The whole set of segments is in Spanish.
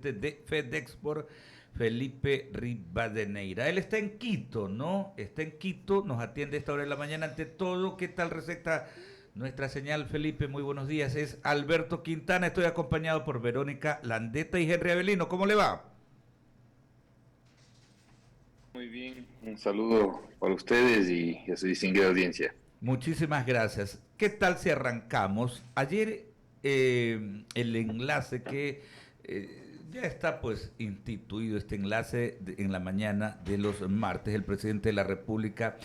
de FedExport, Felipe Rivadeneira. Él está en Quito, ¿no? Está en Quito, nos atiende a esta hora de la mañana. Ante todo, ¿qué tal receta nuestra señal, Felipe? Muy buenos días. Es Alberto Quintana, estoy acompañado por Verónica Landeta y Henry Avelino. ¿Cómo le va? Muy bien, un saludo para ustedes y a su distinguida audiencia. Muchísimas gracias. ¿Qué tal si arrancamos? Ayer el enlace que ya está pues instituido, este enlace en la mañana de los martes, el presidente de la República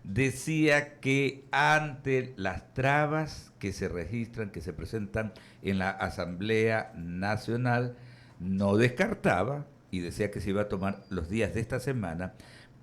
decía que ante las trabas que se registran, que se presentan en la Asamblea Nacional, no descartaba y decía que se iba a tomar los días de esta semana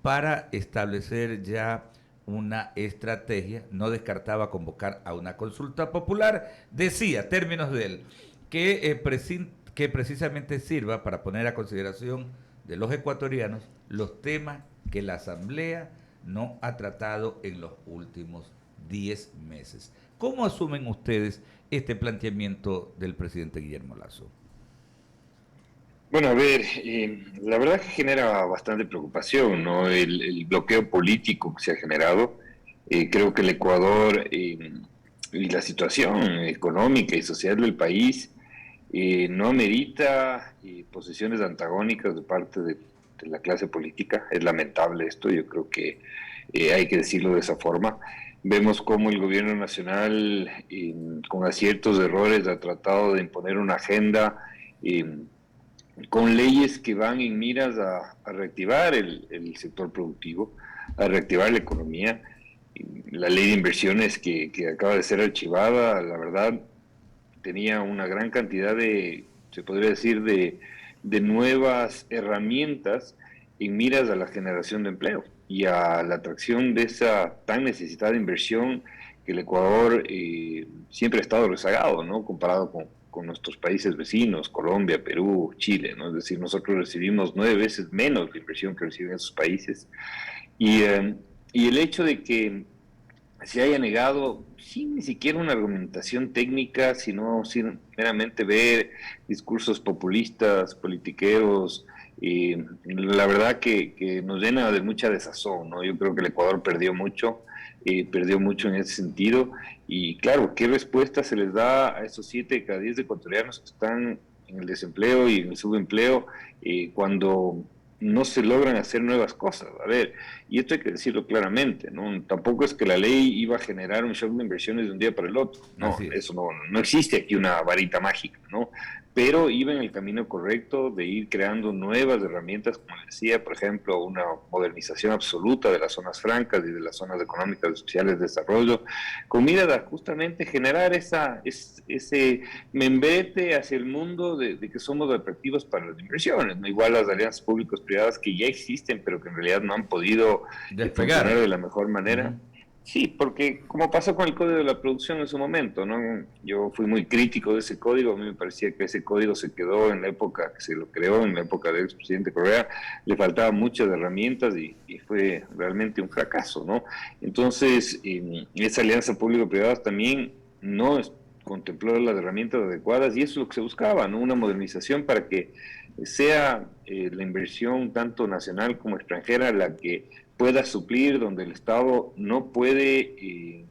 para establecer ya una estrategia, no descartaba convocar a una consulta popular, decía, términos de él, que precisamente sirva para poner a consideración de los ecuatorianos los temas que la Asamblea no ha tratado en los últimos 10 meses. ¿Cómo asumen ustedes este planteamiento del presidente Guillermo Lasso? Bueno, a ver, la verdad que genera bastante preocupación, ¿no? El bloqueo político que se ha generado. Creo que el Ecuador y la situación económica y social del país no amerita posiciones antagónicas de parte de la clase política. Es lamentable esto, yo creo que hay que decirlo de esa forma. Vemos cómo el gobierno nacional, con aciertos errores, ha tratado de imponer una agenda con leyes que van en miras a reactivar el sector productivo, a reactivar la economía. La ley de inversiones que acaba de ser archivada, la verdad, tenía una gran cantidad se podría decir, de nuevas herramientas en miras a la generación de empleo y a la atracción de esa tan necesitada inversión que el Ecuador siempre ha estado rezagado, ¿no? Comparado con nuestros países vecinos, Colombia, Perú, Chile, ¿no? Es decir, nosotros recibimos 9 veces menos de inversión que reciben esos países. Y, eh, y el hecho de que se haya negado sin ni siquiera una argumentación técnica, sino sin meramente ver discursos populistas, politiqueros, la verdad que nos llena de mucha desazón, ¿no? Yo creo que el Ecuador perdió mucho en ese sentido, y claro, ¿qué respuesta se les da a esos 7 de cada 10 ecuatorianos que están en el desempleo y en el subempleo cuando no se logran hacer nuevas cosas? A ver, y esto hay que decirlo claramente, ¿no? Tampoco es que la ley iba a generar un shock de inversiones de un día para el otro, no, Así es. eso no existe aquí una varita mágica, ¿no? Pero iba en el camino correcto de ir creando nuevas herramientas, como les decía, por ejemplo, una modernización absoluta de las zonas francas y de las zonas económicas especiales de desarrollo, con miras a justamente generar ese membrete hacia el mundo de que somos atractivos para las inversiones, ¿no? Igual las alianzas públicos-privadas que ya existen, pero que en realidad no han podido funcionar Despegar. de la mejor manera. Ujú. Sí, porque como pasó con el código de la producción en su momento, ¿no? Yo fui muy crítico de ese código, a mí me parecía que ese código se quedó en la época que se lo creó, en la época del expresidente Correa, le faltaban muchas herramientas y fue realmente un fracaso, ¿no? Entonces, esa alianza público-privada también no contempló las herramientas adecuadas y eso es lo que se buscaba, ¿no? Una modernización para que sea la inversión tanto nacional como extranjera la que pueda suplir donde el Estado no puede y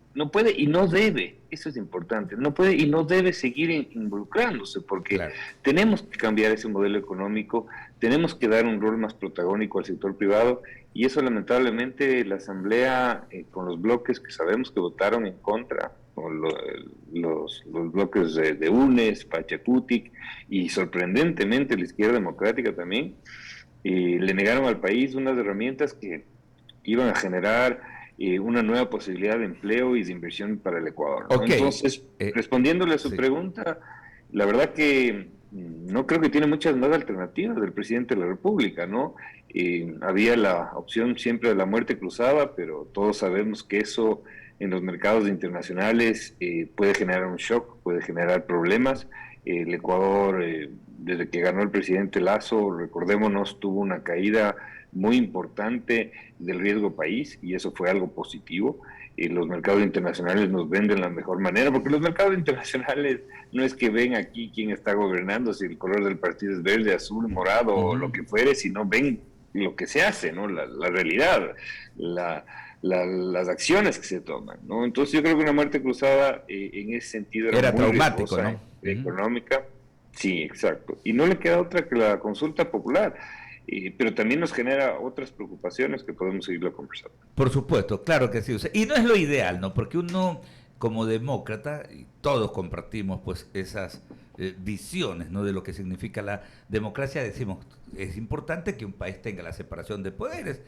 no debe, eso es importante, no puede y no debe seguir involucrándose, porque Claro. tenemos que cambiar ese modelo económico, tenemos que dar un rol más protagónico al sector privado, y eso lamentablemente la Asamblea, con los bloques que sabemos que votaron en contra, los bloques de UNES, Pachacutic, y sorprendentemente la izquierda democrática también, le negaron al país unas herramientas que iban a generar una nueva posibilidad de empleo y de inversión para el Ecuador, ¿no? Ok. Entonces, respondiéndole a su Sí. pregunta, la verdad que no creo que tiene muchas más alternativas del presidente de la República, ¿no? Había la opción siempre de la muerte cruzada, pero todos sabemos que eso en los mercados internacionales puede generar un shock, puede generar problemas, El Ecuador, desde que ganó el presidente Lazo, recordémonos, tuvo una caída muy importante del riesgo país y eso fue algo positivo. Los mercados internacionales nos ven de la mejor manera, porque los mercados internacionales no es que ven aquí quién está gobernando, si el color del partido es verde, azul, morado o lo que fuere, sino ven lo que se hace, ¿no? La realidad, las acciones que se toman, ¿no? Entonces yo creo que una muerte cruzada en ese sentido era Era muy traumático, riesgosa, ¿no? económica. Sí, exacto. Y no le queda otra que la consulta popular, pero también nos genera otras preocupaciones que podemos seguirlo conversando. Por supuesto, claro que sí. O sea, y no es lo ideal, ¿no? Porque uno, como demócrata, y todos compartimos pues esas visiones, ¿no? De lo que significa la democracia, decimos, es importante que un país tenga la separación de poderes.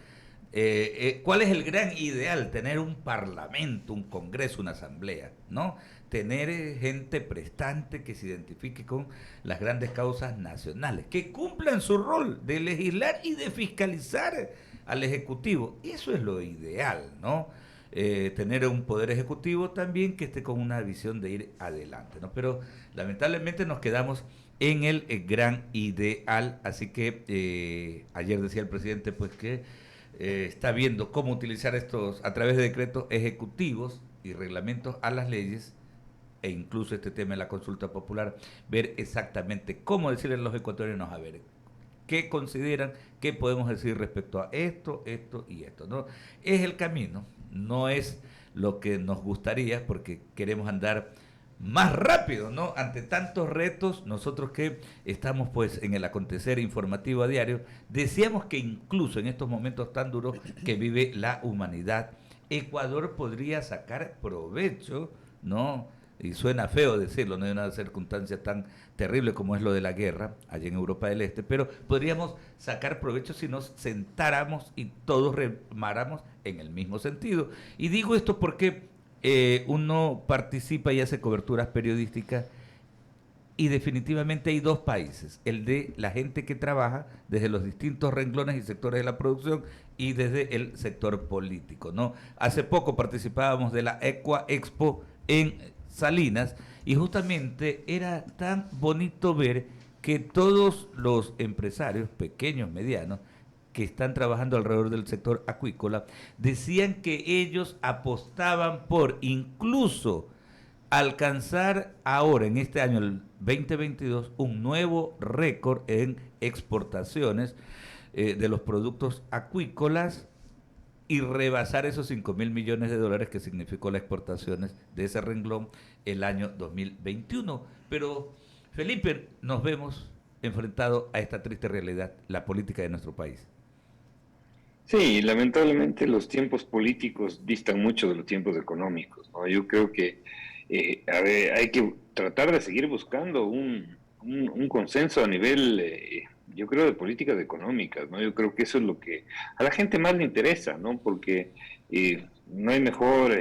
¿Cuál es el gran ideal? Tener un parlamento, un congreso, una asamblea, ¿no? Tener gente prestante que se identifique con las grandes causas nacionales, que cumplan su rol de legislar y de fiscalizar al Ejecutivo. Eso es lo ideal, ¿no? Tener un poder ejecutivo también que esté con una visión de ir adelante, ¿no? Pero lamentablemente nos quedamos en el gran ideal, así que ayer decía el presidente pues que está viendo cómo utilizar estos a través de decretos ejecutivos y reglamentos a las leyes e incluso este tema de la consulta popular, ver exactamente cómo decirle a los ecuatorianos, a ver, qué consideran, qué podemos decir respecto a esto, esto y esto, ¿no? Es el camino, no es lo que nos gustaría porque queremos andar más rápido, ¿no? Ante tantos retos, nosotros que estamos pues en el acontecer informativo a diario, decíamos que incluso en estos momentos tan duros que vive la humanidad, Ecuador podría sacar provecho, ¿no? Y suena feo decirlo, no hay una circunstancia tan terrible como es lo de la guerra allá en Europa del Este, pero podríamos sacar provecho si nos sentáramos y todos remáramos en el mismo sentido. Y digo esto porque uno participa y hace coberturas periodísticas y definitivamente hay dos países, el de la gente que trabaja desde los distintos renglones y sectores de la producción y desde el sector político, ¿no? Hace poco participábamos de la Equa Expo en Salinas y justamente era tan bonito ver que todos los empresarios, pequeños, medianos, que están trabajando alrededor del sector acuícola, decían que ellos apostaban por incluso alcanzar ahora, en este año, el 2022, un nuevo récord en exportaciones de los productos acuícolas y rebasar esos 5.000 millones de dólares que significó las exportaciones de ese renglón el año 2021. Pero, Felipe, nos vemos enfrentados a esta triste realidad, la política de nuestro país. Sí, lamentablemente los tiempos políticos distan mucho de los tiempos económicos, ¿no? Yo creo que a ver, hay que tratar de seguir buscando un consenso a nivel, yo creo, de políticas económicas, ¿no? Yo creo que eso es lo que a la gente más le interesa, ¿no? Porque no hay mejor,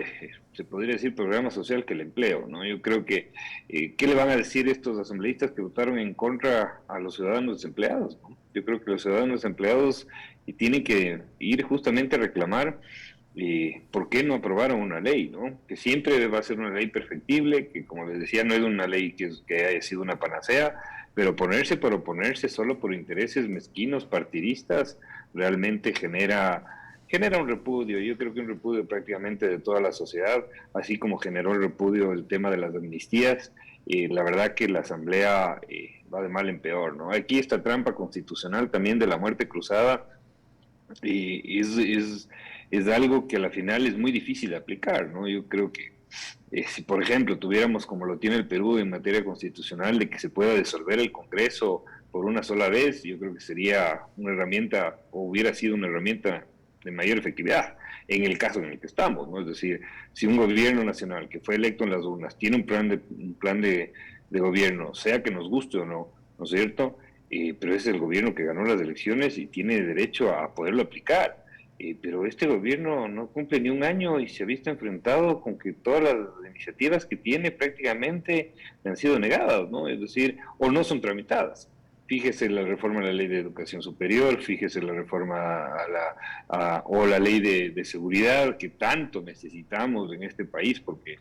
se podría decir, programa social que el empleo, ¿no? Yo creo que, ¿qué le van a decir estos asambleístas que votaron en contra a los ciudadanos desempleados, ¿no? Yo creo que los ciudadanos desempleados tienen que ir justamente a reclamar por qué no aprobaron una ley, ¿no? Que siempre va a ser una ley perfectible, que como les decía, no es una ley que haya sido una panacea, pero ponerse por oponerse solo por intereses mezquinos, partidistas, realmente genera un repudio. Yo creo que un repudio prácticamente de toda la sociedad, así como generó el repudio el tema de las amnistías. La verdad que la Asamblea va de mal en peor, ¿no? Aquí esta trampa constitucional también de la muerte cruzada es algo que a la final es muy difícil de aplicar, ¿no? Yo creo que si, por ejemplo, tuviéramos como lo tiene el Perú en materia constitucional de que se pueda disolver el Congreso por una sola vez, yo creo que sería una herramienta o hubiera sido una herramienta de mayor efectividad en el caso en el que estamos, ¿no? Es decir, si un gobierno nacional que fue electo en las urnas tiene un plan de gobierno, sea que nos guste o no, ¿no es cierto? Pero es el gobierno que ganó las elecciones y tiene derecho a poderlo aplicar. Pero este gobierno no cumple ni un año y se ha visto enfrentado con que todas las iniciativas que tiene prácticamente le han sido negadas, ¿no? Es decir, o no son tramitadas. Fíjese la reforma a la ley de educación superior, fíjese la reforma o la ley de seguridad que tanto necesitamos en este país, porque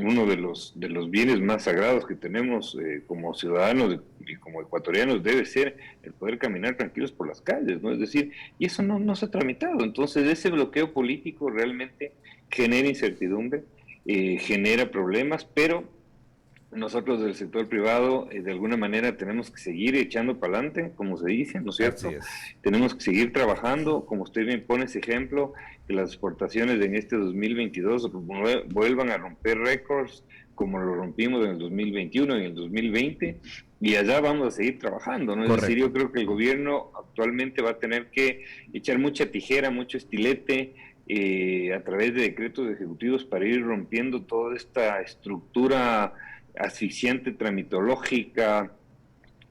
uno de los bienes más sagrados que tenemos como ciudadanos y como ecuatorianos debe ser el poder caminar tranquilos por las calles, ¿no? Es decir, y eso no se ha tramitado. Entonces, ese bloqueo político realmente genera incertidumbre, genera problemas, pero nosotros del sector privado, de alguna manera, tenemos que seguir echando para adelante, como se dice, ¿no es Así cierto? es. Tenemos que seguir trabajando, como usted bien pone ese ejemplo, que las exportaciones en este 2022 vuelvan a romper récords, como lo rompimos en el 2021, en el 2020, y allá vamos a seguir trabajando, ¿no? Es decir, Correcto. yo creo que el gobierno actualmente va a tener que echar mucha tijera, mucho estilete, a través de decretos ejecutivos para ir rompiendo toda esta estructura asfixiante tramitológica,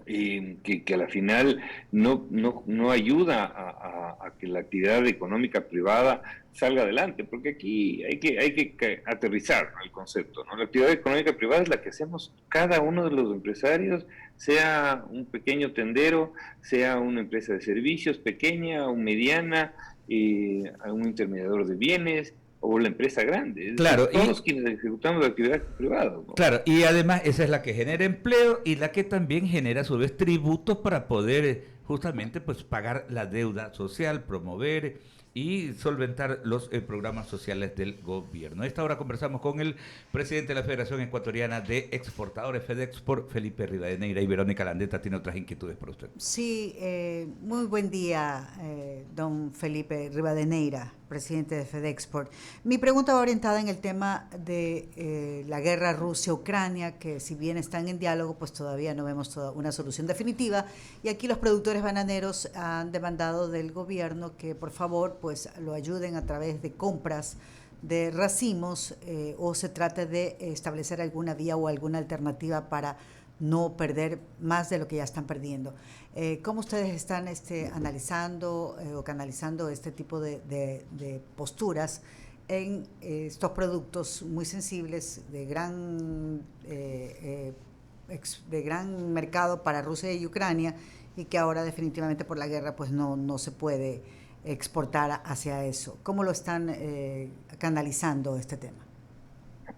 que a la final no ayuda a que la actividad económica privada salga adelante, porque aquí hay que aterrizar el concepto, ¿no? La actividad económica privada es la que hacemos cada uno de los empresarios, sea un pequeño tendero, sea una empresa de servicios pequeña o mediana, un intermediador de bienes, o la empresa grande, es decir, Claro, todos quienes ejecutamos la actividad privada, ¿no? claro, y además esa es la que genera empleo y la que también genera a su vez tributos para poder justamente pues pagar la deuda social, promover y solventar los programas sociales del gobierno. A esta hora conversamos con el presidente de la Federación Ecuatoriana de Exportadores, FedExport, Felipe Rivadeneira, y Verónica Landeta tiene otras inquietudes para usted. Sí, muy buen día, don Felipe Rivadeneira, presidente de FedExport. Mi pregunta va orientada en el tema de la guerra Rusia-Ucrania, que si bien están en diálogo, pues todavía no vemos una solución definitiva. Y aquí los productores bananeros han demandado del gobierno que por favor pues lo ayuden a través de compras de racimos o se trate de establecer alguna vía o alguna alternativa para no perder más de lo que ya están perdiendo. ¿Cómo ustedes están analizando o canalizando este tipo de posturas en estos productos muy sensibles de gran mercado para Rusia y Ucrania y que ahora definitivamente por la guerra pues no se puede exportar hacia eso? ¿Cómo lo están canalizando este tema?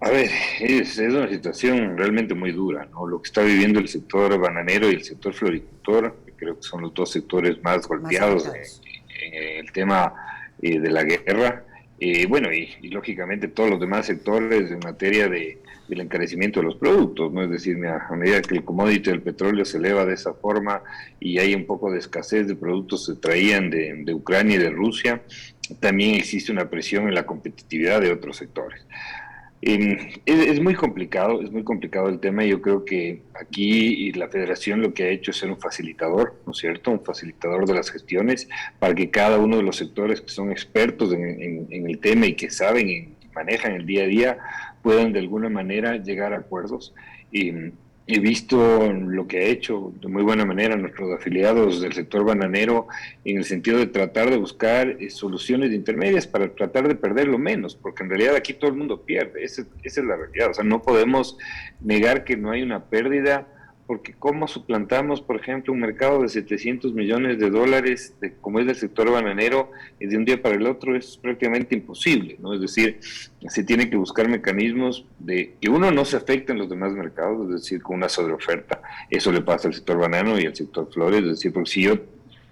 A ver, es una situación realmente muy dura, ¿no? Lo que está viviendo el sector bananero y el sector floricultor, que creo que son los dos sectores más Más golpeados afectados. en el tema de la guerra. Bueno, y lógicamente todos los demás sectores en materia del encarecimiento de los productos, ¿no? Es decir, a medida que el commodity del petróleo se eleva de esa forma y hay un poco de escasez de productos que se traían de Ucrania y de Rusia, también existe una presión en la competitividad de otros sectores. Es muy complicado el tema. Yo creo que aquí la federación lo que ha hecho es ser un facilitador, ¿no es cierto? Un facilitador de las gestiones para que cada uno de los sectores que son expertos en el tema y que saben y manejan el día a día puedan de alguna manera llegar a acuerdos. He visto lo que ha hecho de muy buena manera nuestros afiliados del sector bananero en el sentido de tratar de buscar soluciones intermedias para tratar de perder lo menos, porque en realidad aquí todo el mundo pierde, esa es la realidad. O sea, no podemos negar que no hay una pérdida, porque ¿cómo suplantamos, por ejemplo, un mercado de 700 millones de dólares, como es del sector bananero, de un día para el otro? Es prácticamente imposible, ¿no? Es decir, se tiene que buscar mecanismos de que uno no se afecte en los demás mercados, es decir, con una sobreoferta. Eso le pasa al sector banano y al sector flores, es decir, porque si yo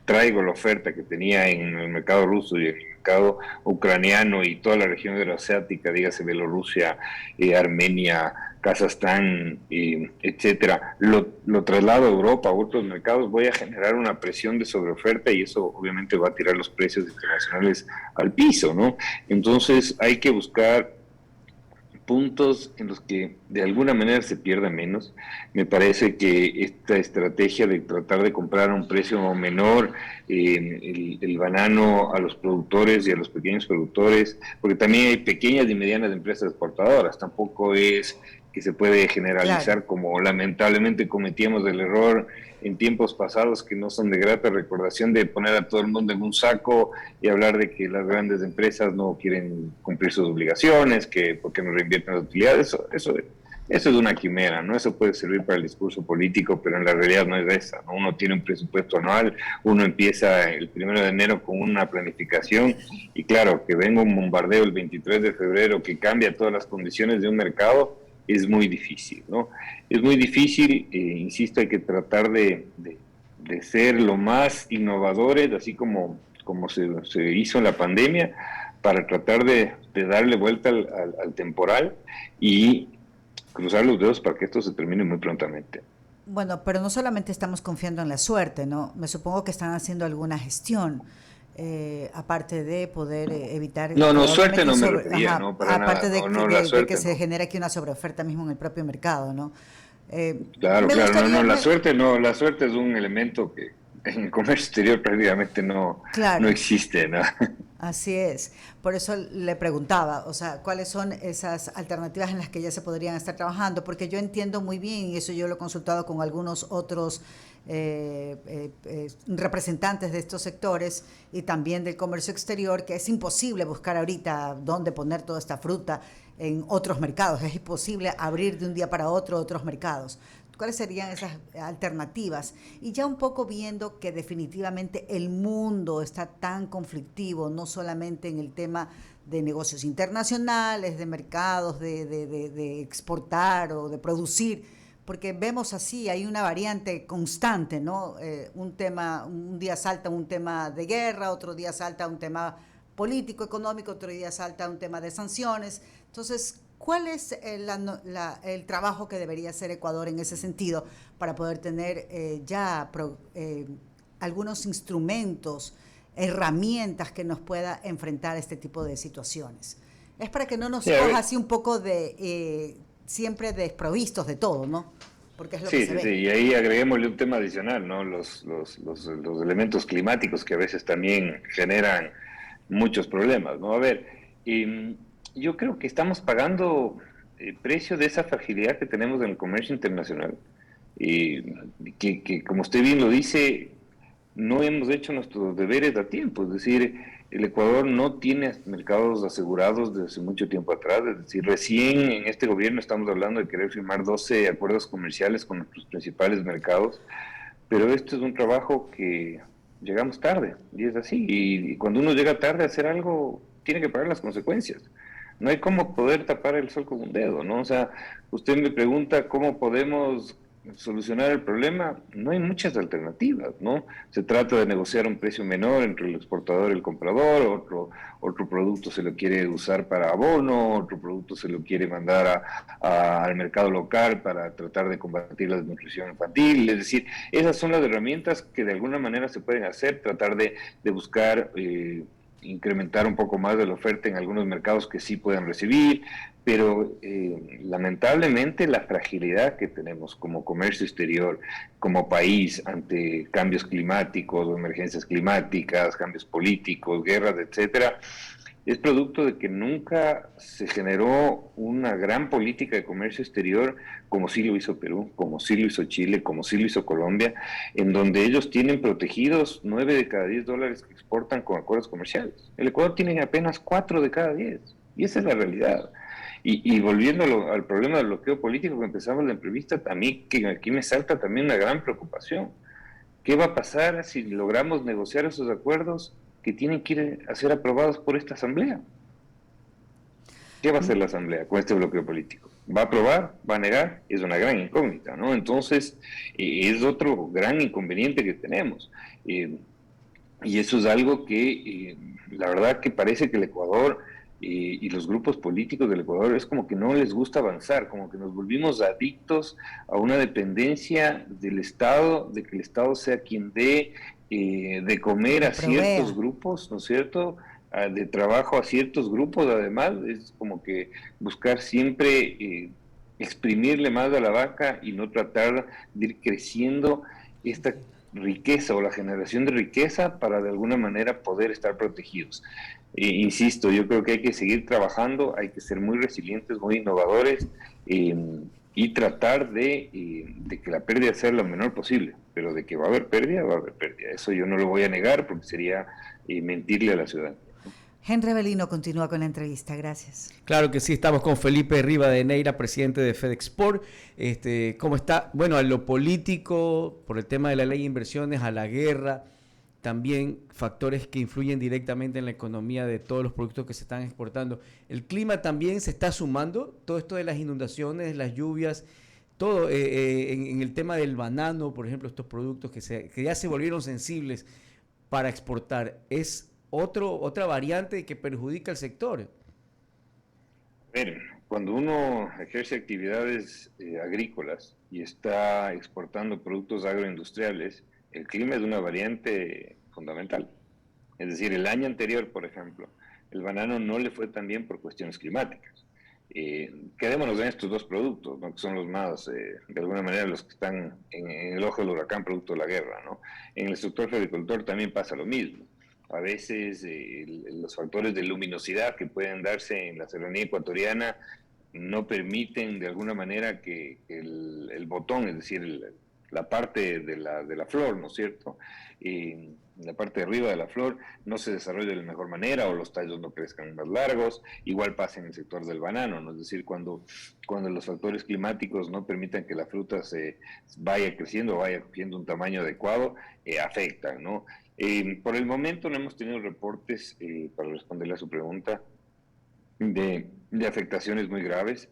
traigo la oferta que tenía en el mercado ruso y en el mercado ucraniano y toda la región euroasiática, dígase Bielorrusia, Armenia, Kazajstán, etcétera, lo traslado a Europa, a otros mercados, voy a generar una presión de sobreoferta y eso obviamente va a tirar los precios internacionales al piso, ¿no? Entonces hay que buscar puntos en los que de alguna manera se pierda menos. Me parece que esta estrategia de tratar de comprar a un precio menor el banano a los productores y a los pequeños productores, porque también hay pequeñas y medianas empresas exportadoras, tampoco es que se puede Claro. generalizar como lamentablemente cometíamos el error en tiempos pasados que no son de grata recordación de poner a todo el mundo en un saco y hablar de que las grandes empresas no quieren cumplir sus obligaciones, que porque no reinvierten las utilidades. Eso es una quimera, ¿no? Eso puede servir para el discurso político, pero en la realidad no es esa, ¿no? Uno tiene un presupuesto anual, uno empieza el 1 de enero con una planificación y claro, que venga un bombardeo el 23 de febrero que cambia todas las condiciones de un mercado, es muy difícil, ¿no? Es muy difícil, insisto, hay que tratar de ser lo más innovadores, así como se hizo en la pandemia, para tratar de darle vuelta al temporal y cruzar los dedos para que esto se termine muy prontamente. Bueno, pero no solamente estamos confiando en la suerte, ¿no? Me supongo que están haciendo alguna gestión, aparte de poder evitar... No, no, suerte obviamente no me refería, no, para aparte nada, de, no, no, la de que suerte se no. genere aquí una sobreoferta mismo en el propio mercado, ¿no? Claro, Me claro, no, gustaría... no, la suerte no, la suerte es un elemento que en el comercio exterior prácticamente no Claro. existe, ¿no? Así es. Por eso le preguntaba, o sea, ¿cuáles son esas alternativas en las que ya se podrían estar trabajando? Porque yo entiendo muy bien, y eso yo lo he consultado con algunos otros representantes de estos sectores y también del comercio exterior, que es imposible buscar ahorita dónde poner toda esta fruta en otros mercados. Es imposible abrir de un día para otro otros mercados. ¿Cuáles serían esas alternativas? Y ya un poco viendo que definitivamente el mundo está tan conflictivo, no solamente en el tema de negocios internacionales, de mercados, de exportar o de producir, porque vemos así, hay una variante constante, ¿no? Un día salta un tema de guerra, otro día salta un tema político, económico, otro día salta un tema de sanciones. Entonces, ¿cuál es el trabajo que debería hacer Ecuador en ese sentido para poder tener algunos instrumentos, herramientas que nos pueda enfrentar este tipo de situaciones? Es para que no nos coja así un poco siempre desprovistos de todo, ¿no? Porque es lo que se ve. Sí, y ahí agreguémosle un tema adicional, ¿no? Los elementos climáticos que a veces también generan muchos problemas, ¿no? A ver, yo creo que estamos pagando el precio de esa fragilidad que tenemos en el comercio internacional, que como usted bien lo dice, no hemos hecho nuestros deberes a tiempo, es decir, el Ecuador no tiene mercados asegurados desde hace mucho tiempo atrás, es decir, recién en este gobierno estamos hablando de querer firmar 12 acuerdos comerciales con nuestros principales mercados, pero esto es un trabajo que llegamos tarde, y es así, y cuando uno llega tarde a hacer algo, tiene que pagar las consecuencias. No hay cómo poder tapar el sol con un dedo, ¿no? O sea, usted me pregunta cómo podemos solucionar el problema, no hay muchas alternativas, ¿no? Se trata de negociar un precio menor entre el exportador y el comprador, otro producto se lo quiere usar para abono, otro producto se lo quiere mandar al mercado local para tratar de combatir la desnutrición infantil, es decir, esas son las herramientas que de alguna manera se pueden hacer, tratar de buscar incrementar un poco más de la oferta en algunos mercados que sí puedan recibir, pero lamentablemente la fragilidad que tenemos como comercio exterior, como país, ante cambios climáticos o emergencias climáticas, cambios políticos, guerras, etcétera, es producto de que nunca se generó una gran política de comercio exterior como sí lo hizo Perú, como sí lo hizo Chile, como sí lo hizo Colombia, en donde ellos tienen protegidos 9 de cada 10 dólares que exportan con acuerdos comerciales. El Ecuador tiene apenas 4 de cada 10, y esa es la realidad. Y volviendo al problema del bloqueo político que empezamos la entrevista, a mí que aquí me salta también una gran preocupación. ¿Qué va a pasar si logramos negociar esos acuerdos que tienen que ir a ser aprobados por esta asamblea? ¿Qué va a hacer la asamblea con este bloqueo político? ¿Va a aprobar? ¿Va a negar? Es una gran incógnita, ¿no? Entonces, es otro gran inconveniente que tenemos. Y eso es algo que, la verdad que parece que el Ecuador y los grupos políticos del Ecuador es como que no les gusta avanzar, como que nos volvimos adictos a una dependencia del Estado, de que el Estado sea quien dé de comer a ciertos grupos, ¿no es cierto?, de trabajo a ciertos grupos. Además, es como que buscar siempre exprimirle más a la vaca y no tratar de ir creciendo esta riqueza o la generación de riqueza para de alguna manera poder estar protegidos. Insisto, yo creo que hay que seguir trabajando, hay que ser muy resilientes, muy innovadores y tratar de que la pérdida sea lo menor posible, pero de que va a haber pérdida, va a haber pérdida. Eso yo no lo voy a negar porque sería mentirle a la ciudadanía. Henry Avelino continúa con la entrevista, gracias. Claro que sí, estamos con Felipe Rivadeneira, presidente de FedExport. ¿Cómo está? Bueno, a lo político, por el tema de la ley de inversiones, a la guerra, también factores que influyen directamente en la economía de todos los productos que se están exportando. El clima también se está sumando, todo esto de las inundaciones, las lluvias, todo en el tema del banano, por ejemplo, estos productos que ya se volvieron sensibles para exportar, es otra variante que perjudica al sector. A ver, cuando uno ejerce actividades agrícolas y está exportando productos agroindustriales, el clima es una variante fundamental. Es decir, el año anterior, por ejemplo, el banano no le fue tan bien por cuestiones climáticas. Quedémonos en estos dos productos, ¿no? Que son los más, de alguna manera, los que están en el ojo del huracán producto de la guerra, ¿no? En el sector agricultor también pasa lo mismo. A veces los factores de luminosidad que pueden darse en la serranía ecuatoriana no permiten de alguna manera que el botón, es decir, la parte de la flor, ¿no es cierto? La parte de arriba de la flor no se desarrolla de la mejor manera o los tallos no crezcan más largos. Igual pasa en el sector del banano, ¿no? Es decir, cuando los factores climáticos no permitan que la fruta se vaya creciendo, vaya cogiendo un tamaño adecuado, afectan, ¿no? Por el momento no hemos tenido reportes, para responderle a su pregunta, de afectaciones muy graves.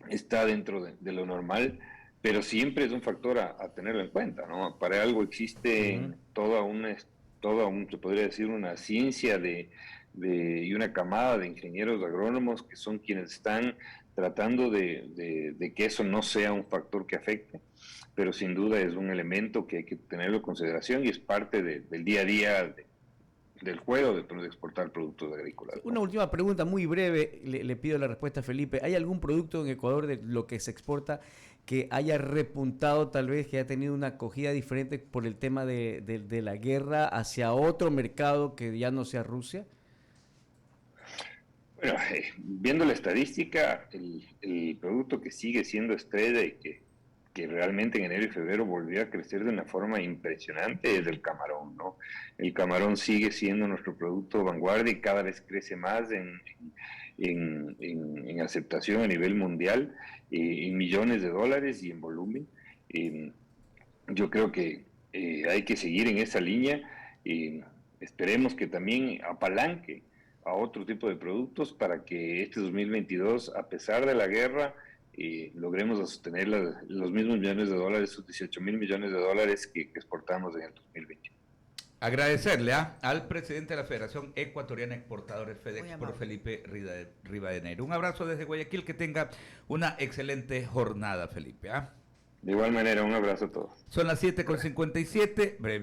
Está dentro de lo normal, pero siempre es un factor a tenerlo en cuenta, ¿no? Para algo existe se podría decir, una ciencia y una camada de ingenieros agrónomos que son quienes están tratando de que eso no sea un factor que afecte, pero sin duda es un elemento que hay que tenerlo en consideración y es parte del día a día del juego de exportar productos agrícolas, ¿no? Una última pregunta muy breve, le pido la respuesta a Felipe. ¿Hay algún producto en Ecuador de lo que se exporta que haya repuntado tal vez, que haya tenido una acogida diferente por el tema de la guerra hacia otro mercado que ya no sea Rusia? Bueno, viendo la estadística, el producto que sigue siendo estrella y que realmente en enero y febrero volvió a crecer de una forma impresionante es el camarón, ¿no? El camarón sigue siendo nuestro producto vanguardia y cada vez crece más en aceptación a nivel mundial, en millones de dólares y en volumen. Yo creo que hay que seguir en esa línea. Esperemos que también apalanque a otro tipo de productos para que este 2022, a pesar de la guerra, logremos sostener los mismos millones de dólares, esos 18.000 millones de dólares que exportamos en el 2021. Agradecerle al presidente de la Federación Ecuatoriana de Exportadores FedEx por Felipe Rivadeneira. Un abrazo desde Guayaquil, que tenga una excelente jornada, Felipe. De igual manera, un abrazo a todos. Son las 7:57, breve.